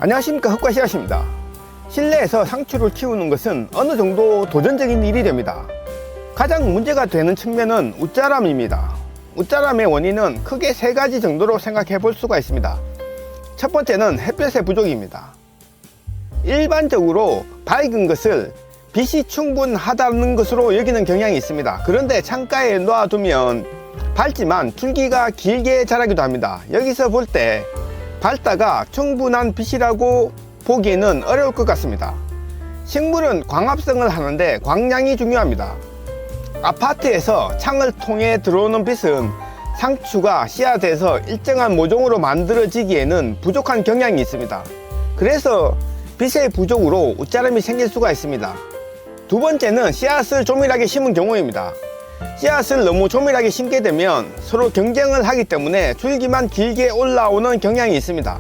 안녕하십니까, 흑과씨앗입니다. 실내에서 상추를 키우는 것은 어느 정도 도전적인 일이 됩니다. 가장 문제가 되는 측면은 웃자람입니다. 웃자람의 원인은 크게 세 가지 정도로 생각해 볼 수가 있습니다. 첫 번째는 햇볕의 부족입니다. 일반적으로 밝은 것을 빛이 충분하다는 것으로 여기는 경향이 있습니다. 그런데 창가에 놔두면 밝지만 줄기가 길게 자라기도 합니다. 여기서 볼 때 밝다가 충분한 빛이라고 보기에는 어려울 것 같습니다. 식물은 광합성을 하는데 광량이 중요합니다. 아파트에서 창을 통해 들어오는 빛은 상추가 씨앗에서 일정한 모종으로 만들어지기에는 부족한 경향이 있습니다. 그래서 빛의 부족으로 웃자람이 생길 수가 있습니다. 두 번째는 씨앗을 조밀하게 심은 경우입니다. 씨앗을 너무 조밀하게 심게 되면 서로 경쟁을 하기 때문에 줄기만 길게 올라오는 경향이 있습니다.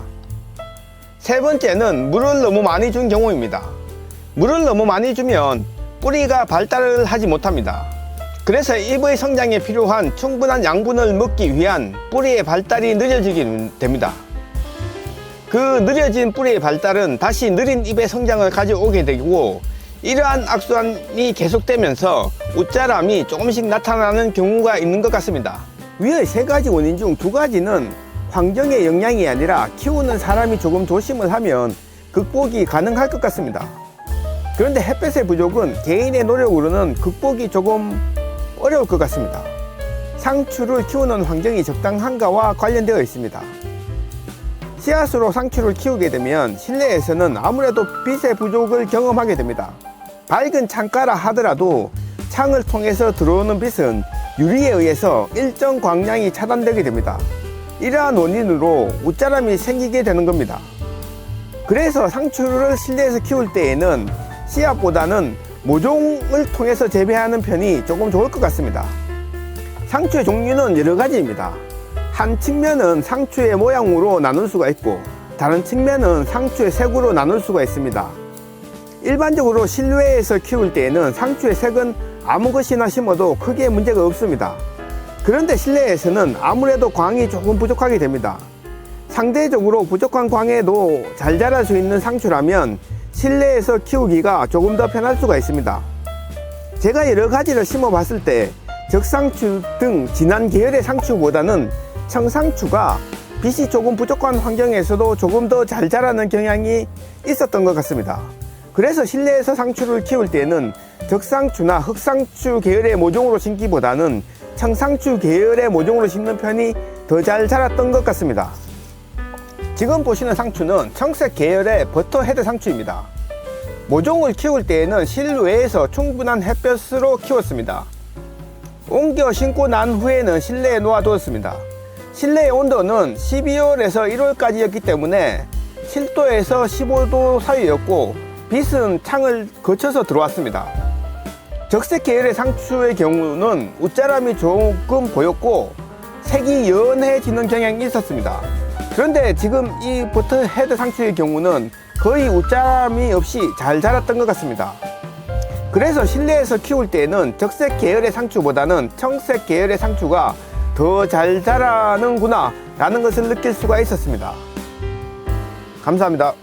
세 번째는 물을 너무 많이 준 경우입니다. 물을 너무 많이 주면 뿌리가 발달을 하지 못합니다. 그래서 잎의 성장에 필요한 충분한 양분을 먹기 위한 뿌리의 발달이 느려지게 됩니다. 그 느려진 뿌리의 발달은 다시 느린 잎의 성장을 가져오게 되고, 이러한 악순환이 계속되면서 웃자람이 조금씩 나타나는 경우가 있는 것 같습니다. 위의 세 가지 원인 중 두 가지는 환경의 영향이 아니라 키우는 사람이 조금 조심을 하면 극복이 가능할 것 같습니다. 그런데 햇볕의 부족은 개인의 노력으로는 극복이 조금 어려울 것 같습니다. 상추를 키우는 환경이 적당한가와 관련되어 있습니다. 씨앗으로 상추를 키우게 되면 실내에서는 아무래도 빛의 부족을 경험하게 됩니다. 밝은 창가라 하더라도 창을 통해서 들어오는 빛은 유리에 의해서 일정 광량이 차단되게 됩니다. 이러한 원인으로 웃자람이 생기게 되는 겁니다. 그래서 상추를 실내에서 키울 때에는 씨앗보다는 모종을 통해서 재배하는 편이 조금 좋을 것 같습니다. 상추의 종류는 여러 가지입니다. 한 측면은 상추의 모양으로 나눌 수가 있고, 다른 측면은 상추의 색으로 나눌 수가 있습니다. 일반적으로 실외에서 키울 때에는 상추의 색은 아무 것이나 심어도 크게 문제가 없습니다. 그런데 실내에서는 아무래도 광이 조금 부족하게 됩니다. 상대적으로 부족한 광에도 잘 자랄 수 있는 상추라면 실내에서 키우기가 조금 더 편할 수가 있습니다. 제가 여러 가지를 심어 봤을 때 적상추 등 진한 계열의 상추보다는 청상추가 빛이 조금 부족한 환경에서도 조금 더 잘 자라는 경향이 있었던 것 같습니다. 그래서 실내에서 상추를 키울 때는 적상추나 흑상추 계열의 모종으로 심기보다는 청상추 계열의 모종으로 심는 편이 더 잘 자랐던 것 같습니다. 지금 보시는 상추는 청색 계열의 버터헤드 상추입니다. 모종을 키울 때에는 실외에서 충분한 햇볕으로 키웠습니다. 옮겨 심고 난 후에는 실내에 놓아두었습니다. 실내의 온도는 12월에서 1월까지였기 때문에 7도에서 15도 사이였고, 빛은 창을 거쳐서 들어왔습니다. 적색 계열의 상추의 경우는 웃자람이 조금 보였고 색이 연해지는 경향이 있었습니다. 그런데 지금 이 버터헤드 상추의 경우는 거의 웃자람이 없이 잘 자랐던 것 같습니다. 그래서 실내에서 키울 때에는 적색 계열의 상추보다는 청색 계열의 상추가 더 잘 자라는구나 라는 것을 느낄 수가 있었습니다. 감사합니다.